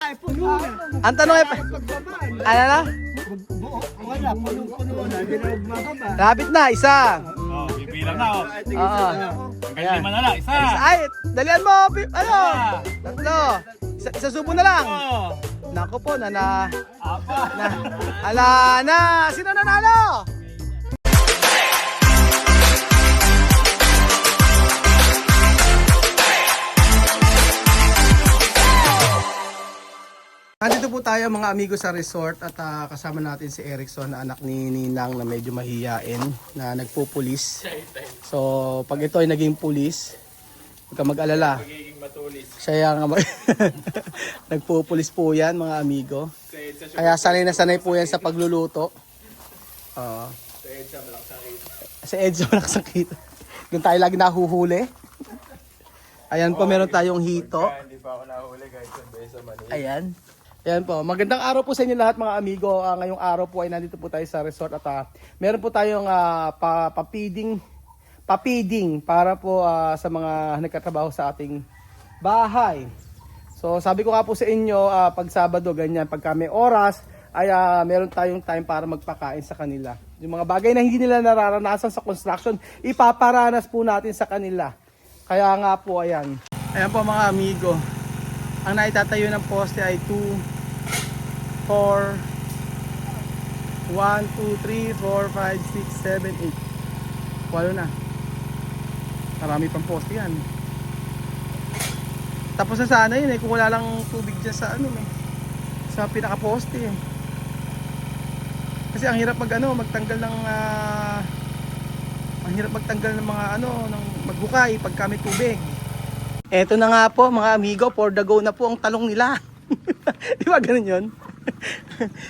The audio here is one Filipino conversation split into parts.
ay puno. Ang tanong ay, ano na? Wala, puno-puno na. Hindi na magbaba. Lapit na, isa. Oh, bibilang na oh. Oo. Hanggang 5 na lang, isa. Ay, dalian mo, ano? Tatlo. Isa subo na lang. Oh, Nako po, na. apa. Ala na. Sino nanalo? Nandito po tayo mga amigo sa resort at kasama natin si Erickson na anak ni Ninang na medyo mahiyain na nagpupulis. So pag ito ay naging pulis, huwag ka mag-alala. Siya yung nagpupulis po yan mga amigo. Kaya sanay na sanay po yan sa pagluluto. Sa EDSA malakas ang kita. Doon tayo lagi nahuhuli. Ayan po, meron tayong hito. Hindi pa ako nahuli guys, sa Manila. Ayan. Ayan po. Magandang araw po sa inyo lahat mga amigo. Ngayong araw po ay nandito po tayo sa resort at meron po tayong papiding para po sa mga nagkatrabaho sa ating bahay. So sabi ko nga po sa inyo, pag Sabado ganyan, pagka may oras ay meron tayong time para magpakain sa kanila. Yung mga bagay na hindi nila nararanasan sa construction, ipaparanas po natin sa kanila. Kaya nga po ayan. Ayan po mga amigo. Ang naitatayo ng poste ay 2, 4, 1, 2, 3, 4, 5, 6, 7, 8. Walo na. Marami pang poste yan. Tapos na sana yun kung wala lang tubig dyan sa sa pinaka-poste Kasi ang hirap magtanggal ng ng mga ng maghukay pag may tubig. Eto na nga po mga amigo, for the go na po ang talong nila. Di ba ganun yun?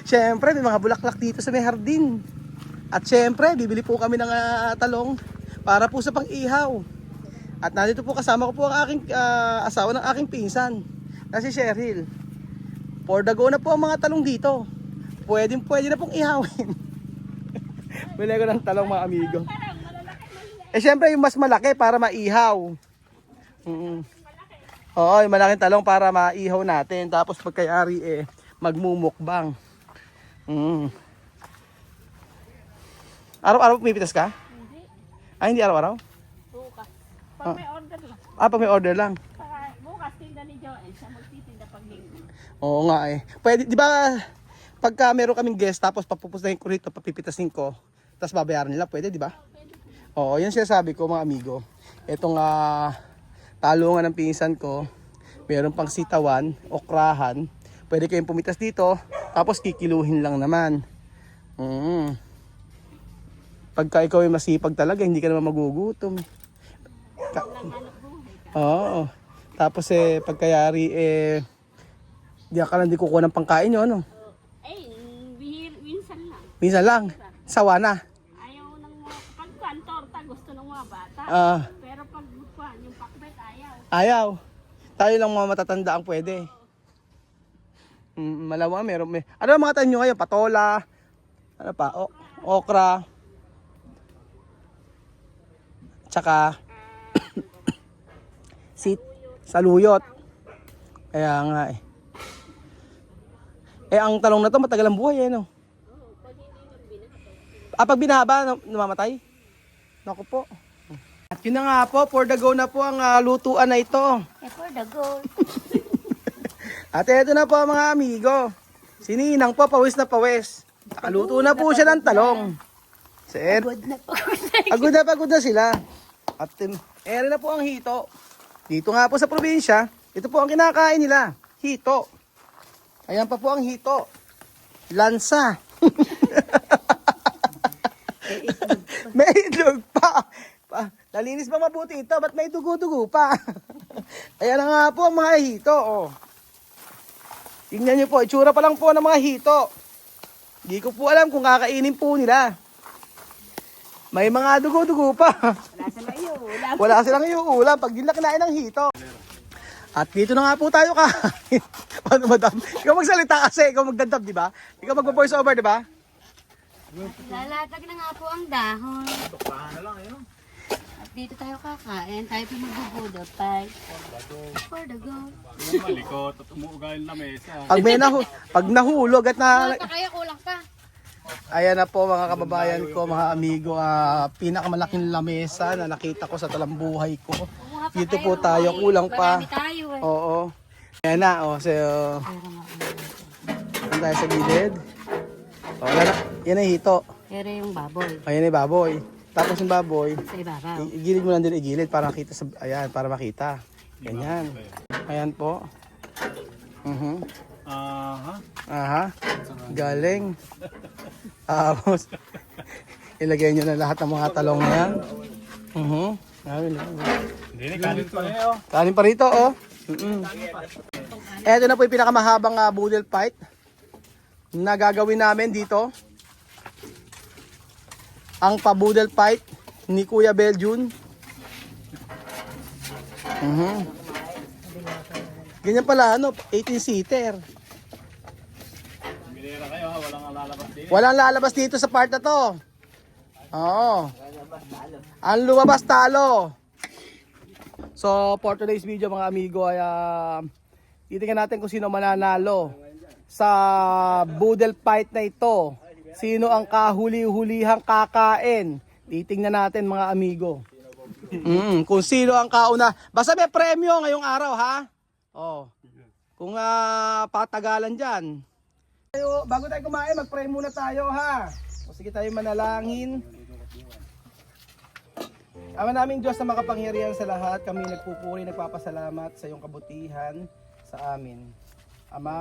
Siyempre may mga bulaklak dito sa may hardin. At siyempre bibili po kami ng talong para po sa pang-ihaw. At nandito po kasama ko po ang aking asawa ng aking pinsan na si Cheryl. For the go na po ang mga talong dito. Pwede na pong ihawin. Bili ko ng talong mga amigo. Siyempre yung mas malaki para maihaw. Oo, yung malaking talong para maihaw natin. Tapos pagkayari magmumukbang. Araw-araw pumipitas ka? Hindi. Ay, hindi araw-araw? Bukas. Pag may order lang. Pag may order lang. Bukas tinda ni Joel. Siya magtitinda pag linggo. Oo nga Pwede, di ba, pagka meron kaming guest, tapos papupustahin ko rito, papipitasin ko, tapos babayaran nila, pwede, di ba? Oo, yun siya sabi ko mga amigo. Itong talungan ng pinsan ko, meron pang sitawan, okrahan, pwede kayong pumitas dito, tapos kikiluhin lang naman. Pagka ikaw ay masipag talaga, hindi ka naman magugutom. Oo. Tapos pagkayari di ka lang di kukuha ng pangkain nyo, Minsan lang. Minsan lang, sawa na. Ayaw ng mga, pag torta gusto ng mga bata. Pero pag yung pakbet, ayaw. Ayaw. Tayo lang mga matatanda ang pwede. Malawa, meron. Ano ang mga tayo nyo ngayon? Patola, ano pa? Okra. Tsaka saluyot. Kaya nga ang talong na to matagal ang buhay no? Pag binaba, namamatay? Naku po. At yun na nga po, for the go na po ang lutuan na ito. For the goal. At eto na po mga amigo. Si Ninang po, pawis na pawis. Nakaluto na po siya ng talong. Pagod na sila. At ere na po ang hito. Dito nga po sa probinsya, ito po ang kinakain nila. Hito. Ayan pa po ang hito. Lansa. May itlog pa. Nalinis ba mabuti ito? Ba't may dugo-dugo pa? Ayan na nga po ang mga hito. Tingnan nyo po, itsura pa lang po ng mga hito. Hindi ko po alam kung kakainin po nila. May mga dugo-dugo pa. Wala silang iuulam pag di na kinain ng hito. At dito na nga po tayo kain. Ano madam? Ikaw magsalita kasi, ikaw magdadab, di ba? Ikaw mag-voice over, di ba? Lalatag na nga po ang dahon. Tuklahan na lang, dito tayo kakain. Tayo po magbubudot. Tayo. For the go. Malikot at umuuga yung lamesa. Pag nahulog at na... Kaya kulang pa. Ayan na po mga kababayan ko, mga amigo, pinakamalaking lamesa na nakita ko sa talambuhay ko. Dito po tayo, kulang pa. Marami tayo eh. Oo. Ayan na, so, tayo sa gilid. Wala na, yan ay hito. Pero yung baboy. Ayan ay baboy. Tapos yung baboy, Sa ibabaw. igilid mo lang din igilid para makita sa, ayan, para makita. Ganyan. Ayan po. Aha. Galing. Tapos, ilagay nyo na lahat ng mga talong na yan. Hindi, kanin pa rin oh. Kanin pa rito, oh. Ito na po yung pinakamahabang boodle fight na gagawin namin dito. Ang pa-boodle fight ni Kuya Beljun. Ganyan pala, 18-seater. Binira kayo ha, walang lalabas din. Walang lalabas dito sa part na to. Oo. Ang lumabas talo. So, for today's video mga amigo ay titingnan natin kung sino mananalo sa boodle fight na ito. Sino ang kahuli-hulihang kakain? Titingnan natin mga amigo. Kung sino ang kauna. Basta may premyo ngayong araw ha. Oh. Kung patagalan dyan. Bago tayo kumain, mag-pray muna tayo ha. O sige tayo manalangin. Ama naming Diyos na makapangyarihan sa lahat, kami nagpupuri, nagpapasalamat sa iyong kabutihan sa amin. Ama,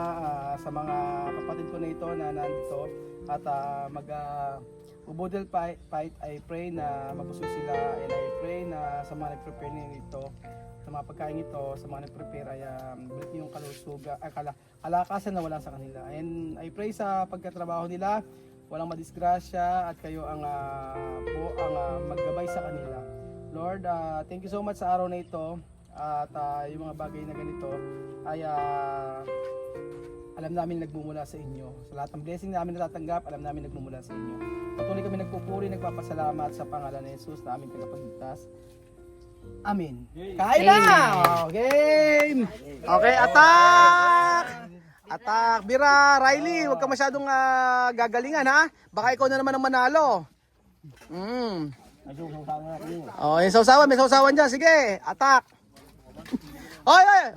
sa mga kapatid ko na ito na nandito at mag-boodle fight, I pray na mabusog sila and I pray na sa mga nag-prepare nito, sa mga pagkain ito, sa mga nag-prepare ay yung kalakasan na wala sa kanila. And I pray sa pagkatrabaho nila, walang madisgrasya at kayo ang maggabay sa kanila. Lord, thank you so much sa araw na ito at yung mga bagay na ganito ay alam namin nagmumula sa inyo. Sa lahat ng blessing namin natatanggap, alam namin nagmumula sa inyo. Patuloy kami nagpupuri, nagpapasalamat sa pangalan ni Jesus na aming tagapagligtas. Amen. Kain na! Game! Okay, attack! Attack! Bira, Riley, huwag ka masyadong gagalingan ha. Baka ikaw na naman ang manalo. Oh, yung sausawan, may sausawan dyan. Sige, attack! Ay!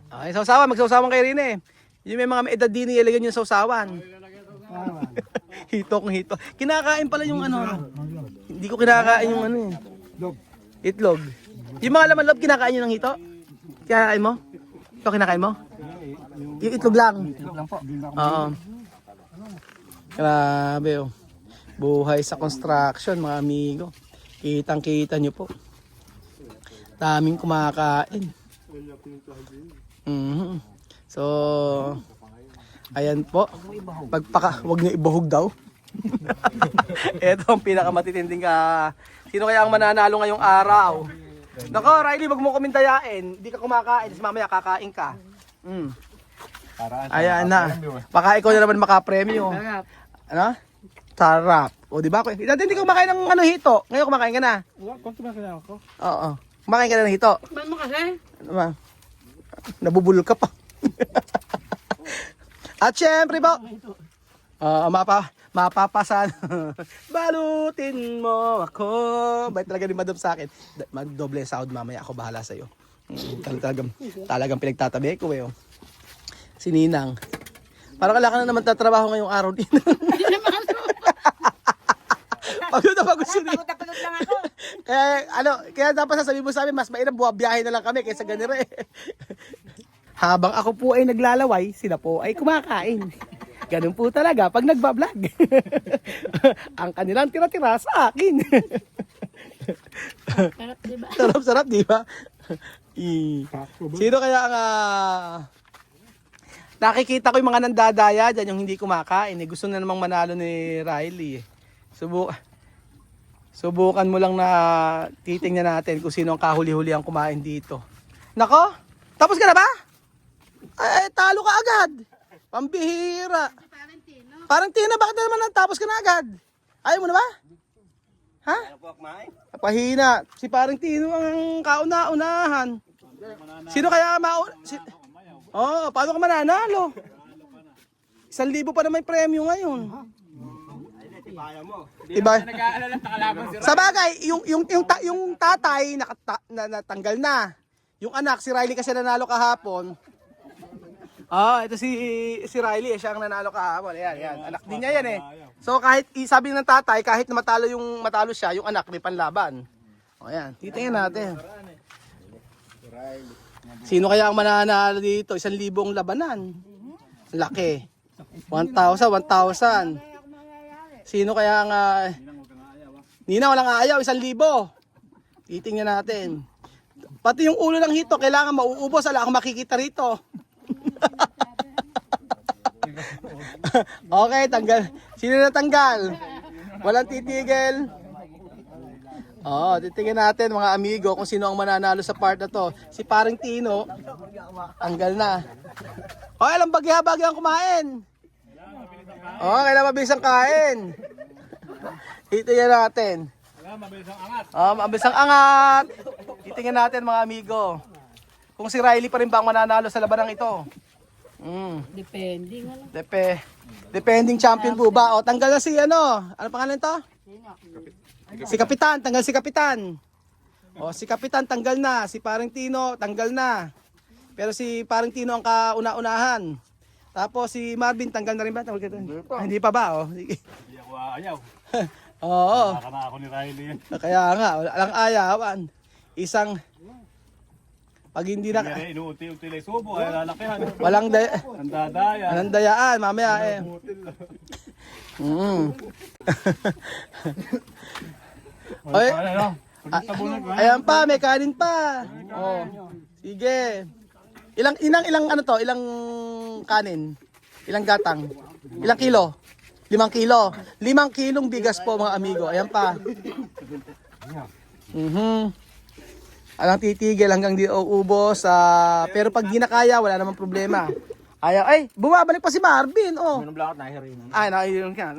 Ay, sausawan, magsausawan kayo rin eh. Yung may mga edad din ilagyan yung sausawan. Hito kung hito. Kinakain pala yung Hindi ko kinakain yung itlog. Yung mga laman loob, kinakain nyo ng hito? Kinakain mo? Ito kinakain mo? Yung itlog lang. Itlog lang po. Oo. Grabe oh. Buhay sa construction mga amigo. Kitang kita nyo po. Daming kumakain. So, ayan po. Huwag niyo ibuhog daw. Ito ang pinakamatitinding sino kaya ang mananalo ngayong araw? Nako, Riley, wag mo kaming dayain. Hindi ka kumakain, mamaya kakain ka. Ayan na. Baka ikaw na naman makapremyo. Ano? Sarap. O, di ba? Dati hindi ko kumakain ng hito. Ngayon kumakain ka na. Konti ba kailangan ko? Oo. Kumakain ka na ng hito. Ba't mo kasi? Ano ba? Nabubulol ka pa. At syempre po, mapapasan. Balutin mo ako. Bait talaga ni Madam sa akin. Doble sahod mamaya, ako bahala sa'yo. Talagang pinagtatabi ko eh. Si Ninang. Parang kailangan na naman tatrabaho ngayong araw din. Hindi naman ako. Pagod na pagod si Ninang. Pagod lang ako. Kaya dapat sasabihin mo sa amin, mas mainam buwabiyahe na lang kami kaysa ganire. Habang ako po ay naglalaway, sila po ay kumakain. Ganun po talaga pag nagbablog. Ang kanilang tira-tira sa akin. Sarap, diba? Sarap-sarap, di ba? Sino kaya ang nakikita ko yung mga nandadaya dyan, yung hindi kumakain. Gusto na namang manalo ni Riley. Subukan mo lang na titingnan natin kung sino ang kahuli-huli ang kumain dito. Nako, tapos ka na ba? Ay, talo ka agad. Pambihira. Parang Tina, bakit na naman natapos ka na agad? Ayaw mo na ba? Ha? Pahina. Si parang Tino ang kauna-unahan. Sino kaya Oh, paano ka mananalo? 1,000 pa naman yung premyo ngayon. Iba. Sa bagay, yung tatay natanggal na. Yung anak, si Riley kasi nanalo kahapon. Ito si Riley, siya ang nanalo kahapon. Ayan. Anak din niya yan eh. So kahit sabi ng tatay, kahit na matalo siya, yung anak may panlaban. Ayan, titingnan natin. Sino kaya ang mananalo dito? 1,000 ang labanan. Laki. 1,000. Sino kaya ang... Nina, walang ayaw. 1,000. Titingnan natin. Pati yung ulo ng hito, kailangan mauubos. Wala akong makikita rito. Okay, tanggal. Sino na tanggal? Walang titigil. Titingnan natin mga amigo kung sino ang mananalo sa part na to. Si parang Tino, tanggal na. Alam bagya-bagya ang kumain. Kailangan mabilis ang kain. Titingnan natin. Mabilis ang angat. Titingnan natin mga amigo. Kung si Riley pa rin ba ang mananalo sa labanang ito. Depending. Depending champion po ba? Tanggal na si ano pangalan to? Si Kapitan, tanggal si Kapitan. Si Kapitan tanggal na, si parang Tino tanggal na. Pero si parang Tino ang kauna-unahan. Tapos si Marvin tanggal na rin ba? Hindi pa ba? Hindi ako ayaw. Oo. Baka na ako ni Riley yan. Kaya nga, walang ayawan. Isang pag hindi na Inuunti-unti lang subo, ay lalakihan. walang Nandadaya. dayaan mamaya eh. Ayan pa, may kanin pa. Sige. Ilang ano to? Ilang kanin? Ilang gatang? Ilang kilo? 5 kilo. 5 kilong bigas po mga amigo. Ayan pa. Alang titigil hanggang di ubos. Pero pag di na kaya, wala namang problema. Ayaw. Bumabalik pa si Marvin. Nahihirin ka.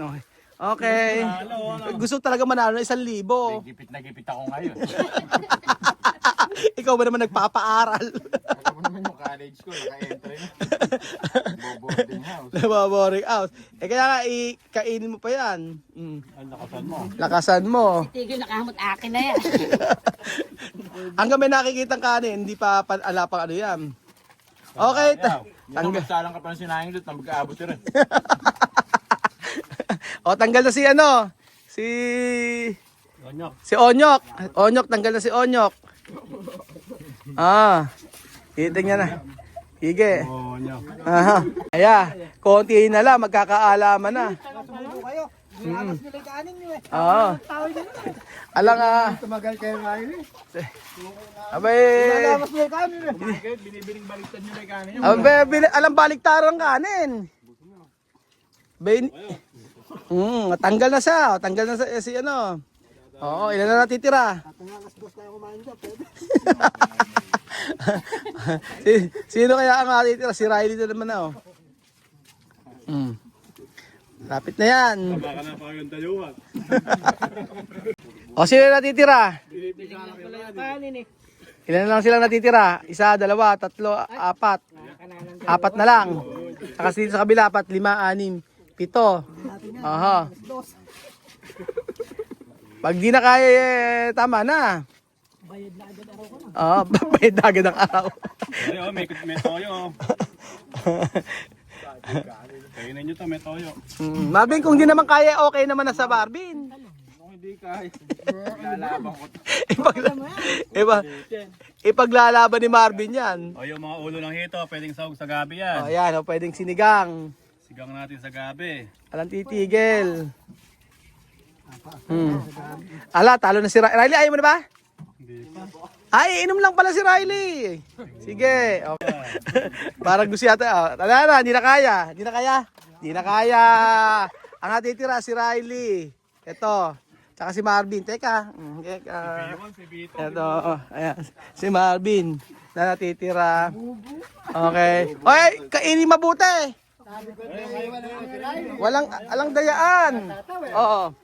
Okay. Gusto talaga manalo ng 1,000. Gipit na gipit ako ngayon. Ikaw ba naman nagpapaaral? Ako naman yung college ko, naka-entry na. Boarding house. Boarding house. Kaya nga, kainin mo pa yan. Lakasan mo. Lakasan mo. Tigil nakamot akin na yan. Hanggang may nakikitang kanin, hindi pa alapang ano yan. Okay. Magsalang ka pa ng sinayang doon na mag-aabot rin. Tanggal na si ano? Onyok. Si Onyok. Onyok, tanggal na si Onyok. Titingnan na. Sige. Onyok. Konti na lang, magkakaalaman na. Tumagal kayo Riley. Abay. Binibining baliktad nyo na yung kanin nyo. Alam baliktaran kanin. Tanggal na siya. Tanggal na si ano. Ilan na natitira? Sino kaya ang natitira? Si Riley na naman na. Lapit na yan. Baka na pa yung dayuhan. Sino na natitira? Ilan na lang silang natitira? 1, 2, 3, 4. 4 na lang. Saka dito sa kabila, 4, 5, 6, 7. Pag di na kaya, tama na. Bayad na agad araw ko na. Bayad na agad ang araw. May toyo. Kainin nyo to, may toyo. Marvin, kung di naman kaya, okay naman na sa Marvin. Kung hindi kaya, lalabang ko to. Ipaglalaban ni Marvin yan. Yung mga ulo ng hito, pwedeng sahog sa gabi yan. Pwedeng sinigang. Sigang natin sa gabi. Alang titigil. Talo na si Riley. Riley, ayaw mo na ba? Hindi pa. Inom lang pala si Riley. Sige. Okay. Parang gusto yata. Tala na, hindi na kaya. Hindi na kaya. Ang natitira si Riley. Ito. Tsaka si Marvin. Teka. Si Bito. Ito. Ayan. Si Marvin. Na natitira. Okay. Kainin mabuti. Alang dayaan. Oo.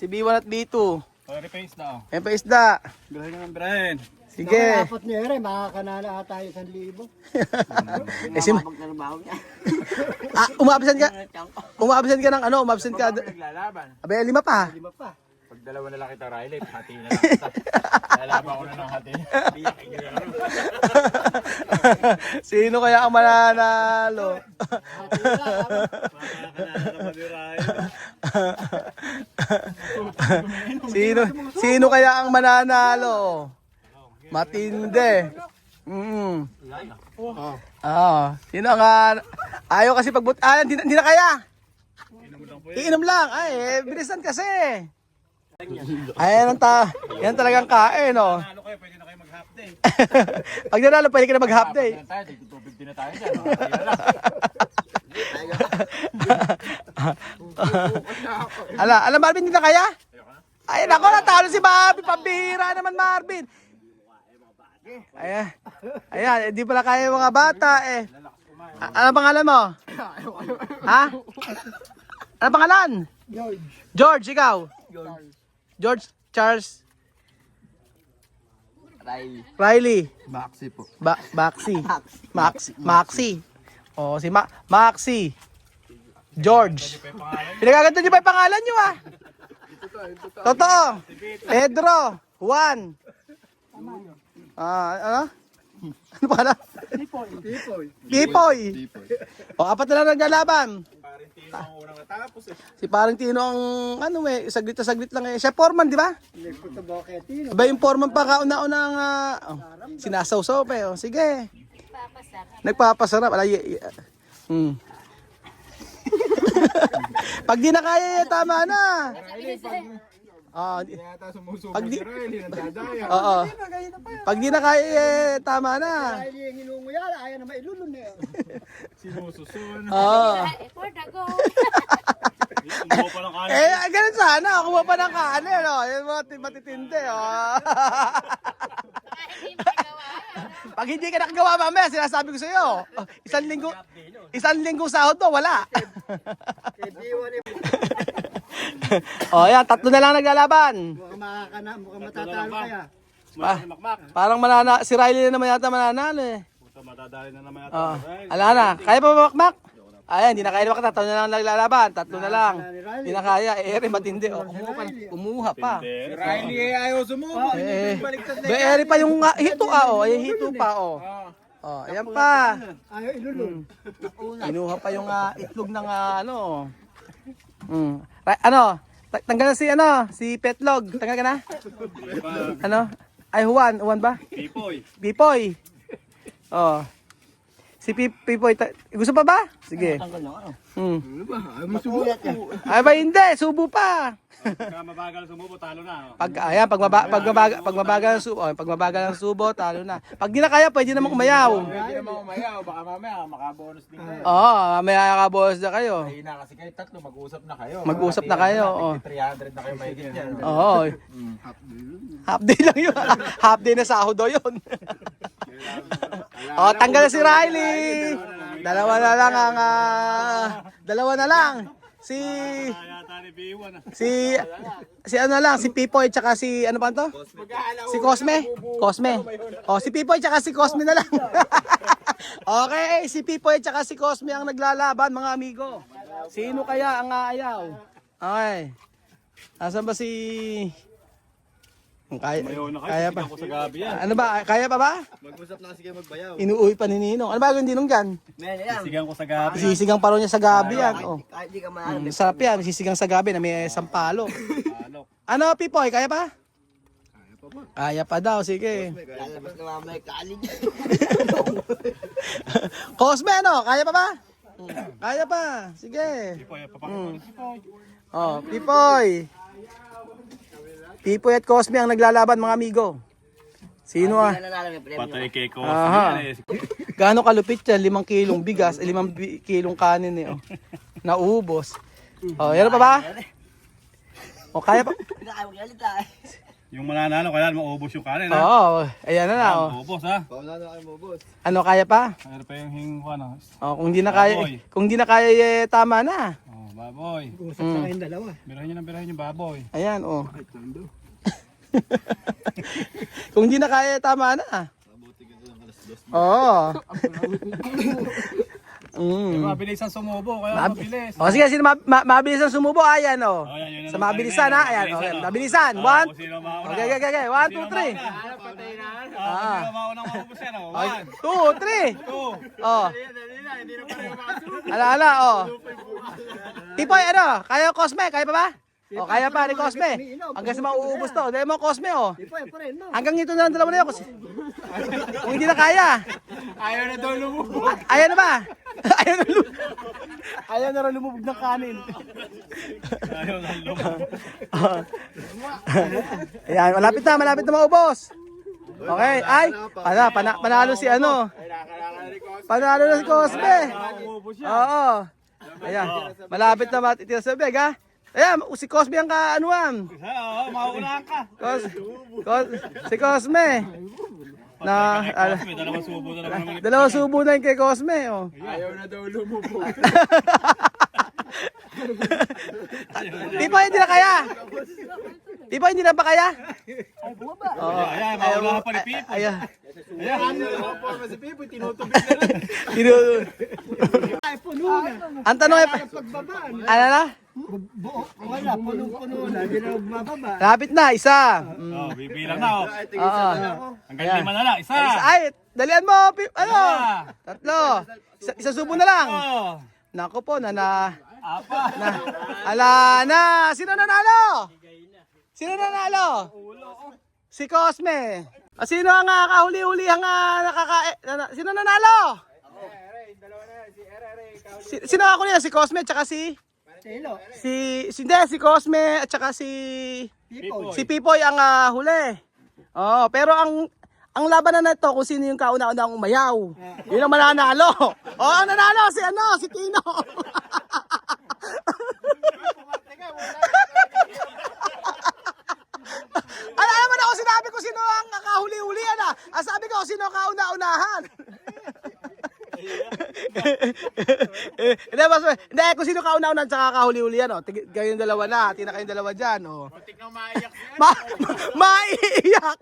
si B1 at B2. Sorry, face na. Ayan pa isda. Grabe naman, Brian. Sige. Dapat ni Ere, makakanala ata 1,000. Eh, si umabsent ka. Umabsent ka ng ano, umabsent ka. Naglalaban. Abay, 5 pa. 5 pa. Pag dalawa na lang kita, Riley, hati na lang kita. Lalaban ko na ng hati. Biyakin nyo na lang. Sino kaya ang mananalo? Sino kaya ang mananalo? Matindi. Sino nga ayaw kasi hindi na kaya. Iinom lang. Ay, bilisan kasi. Ayan yan talagang kain, oh. Ano kayo, pwede na kayo mag-half day. Pag nanalo, pwede ka na mag-half day. Tapos na tayo, tubig din na tayo dyan. Alam Marvin, hindi na kaya? Ay, nako, natalo si Marvin. Pambihira naman, Marvin. Ayan, hindi pala kaya yung mga bata, eh. Ano pangalan mo? Ha? Ano pangalan? George, ikaw? George Charles Riley. Maxi po. Maxi. Oh, si Maxi. George. Pinagaganda niyo ba yung pangalan niyo, ah? Totoo. Pedro. Juan. Ano? Ano pala? Pipoy. O, 4 na lang naglalaban. Tino ang unang natapos eh. Si Parang Tino ang saglit na saglit lang eh. Siya foreman, di ba? Nagputaboketino. Ba yung foreman pa kauna-unang sinasawsaw pa eh. Sige. Nagpapasarap. Pag di na kaya, tama na. Yata sumusubo si Riley, nandadaya. Oo. Pag di na kaya, tama na. Dahil yung hinunguyala, ayaw na mailulun na yun. Sinususun. Oo. For the go. Umuha pa ng kanin. Ganun sana. Kuha pa ng kanin. Yung matitindi. Pag hindi ka nakagawa mamaya, sinasabi ko sa'yo. Isang linggo sahod to, wala. Yan, 3 na lang naglalaban. Mukhang matatalo kaya. Parang si Riley na naman yata mananalo eh. Matadali na naman yata. Ala na, kaya pa makmak? Ayan, hindi na kaya makata, 3 na lang naglalaban, 3 na lang. Hindi na kaya, Eri matindi. Kumuha pa. Si Riley ayaw sumubo. Eri pa yung hito ayan hito pa ayan pa. Ayaw ilulun. Kinuha pa yung itlog ng tanggal na si Petlog. Tanggal ka na? Ay, Juan ba? Pipoy. Si Pipoy, gusto pa ba? Sige. Ay ba hindi, subo pa. Kaya mabagal sumubo, talo na. Pag mabagal ang subo, talo na. Pag di na kaya, pwede namang umayaw. Hindi naman umayaw, baka mamaya makabonus din kayo. Mamaya nakabos na kayo. Ay na kasi kayo tatlo, mag-usap na kayo. Mag-usap na kayo, 300 na kayo mahigit yan. Half day lang yun. Half day na sahod daw yun. Tanggal na si Riley. Dalawa na lang. Si Pipoy tsaka si ano pa to? Si Cosme. Si Pipoy tsaka si Cosme na lang. Okay, si Pipoy tsaka si Cosme ang naglalaban, mga amigo. Sino kaya ang aayaw? Okay. Nasaan ba si kaya pa. Ako sa gabi yan. Ano ba? Kaya pa ba? Mag-usap na kasi kayo magbayaw. Inuuwi pa ni Ninong. Ano ba yung Ninong dyan? Sisigang ko sa gabi. Sisigang pa rin niya sa gabi yan. Kahit di ka man. Sarap yan. Sisigang sa gabi na may sampalo. Ano, Pipoy? Kaya pa? Kaya pa daw. Sige. Lalabas na mamay kalig. Cosme, kaya pa ba? Kaya pa. Sige. Pipoy. Pipoy at Cosme ang naglalaban, mga amigo. Sino Patay kay Cosme Aha. yan eh. Gaano kalupit yan? 5 kilong bigas, 5 kilong kanin eh. Naubos. Yan pa ba? Kaya pa? Yung mananalo, kaya maubos yung kanin ha. Ayan na. Maubos ha. Ano, kaya pa? Kaya pa yung hingwa na. Kung di na kaya, tama na. Baboy. Usap sa kayong dalawa. Birahin yung baboy. Ayan, oh. Kung hindi na kaya, tama na. Oo. Mabilis ang sumubo, kaya mabilis. O sige, sino mabilis ang sumubo? Ayan, oh. Yun Sa ang mabilisan, ha? Ayan, okay. Mabilisan. One. Okay. 1, 2, 3. Sino maunang maubos yan, oh? 2, 3. Oh. Ala, oh. Tipoy, ano? Kaya Cosme? Kaya pa ba? O, kaya pa ni Cosme. Hanggang sa mauubos to. Dahil mo, Cosme, oh. Hanggang ito na lang dalawa na yun. Kung hindi na kaya. Ayaw na daw lumubog. Ayaw na ba? Ayaw na rin lumubog ng kanin. Ayaw na lumubog. Ayan, malapit na maubos. Okay, ay, panalo si ano. Panalo na si Cosme. Oo. Ayan, malapit na matitira sa beg, ha? Ayan, si Cosme ang kaanuan. Oo, mauunahan ka. Si Cosme. Dalawang subo na yung kay Cosme, oh. Ayaw na daw lumubog. Tipo hindi na kaya. Tipo hindi na ba kaya? Oo. Ayan, mauunahan pa ni Pipo. Ayan. Ayan, si Pipo, tinutubig na rin. Ay, puno na. Ang tanong ay, Pagbaba. ano na? Buo. Wala, punong-puno na. Hindi na magbababa. Lapit na, isa. Oh, bibilang na, oh. Oo. Hanggang 5 na lang, isa. Ay, dalian mo, ano? Isa. 3. Isa subo na lang. Oh, Nako po, apa. ala na. Sino nanalo? Si Cosme. Sino ang kahuli-huli ang sino nanalo? Sino ako niya? Si Cosme at saka si Cosme at saka si Pipoy ang huli. Oh, pero ang labanan na ito kung sino yung kauna-unang umayaw. Yun ang mananalo. Oh, ang nanalo si Tino. Alam mo na kung sinabi ko sino ang kahuli-hulihan, ah. Sabi ko sino ang kauna-unahan. Hindi, kung sino kauna-unahan tsaka kahuli-hulihan, oh. Kayong dalawa na, tina kayong dalawa dyan, oh. Patik na maiyak yan. Maiiyak.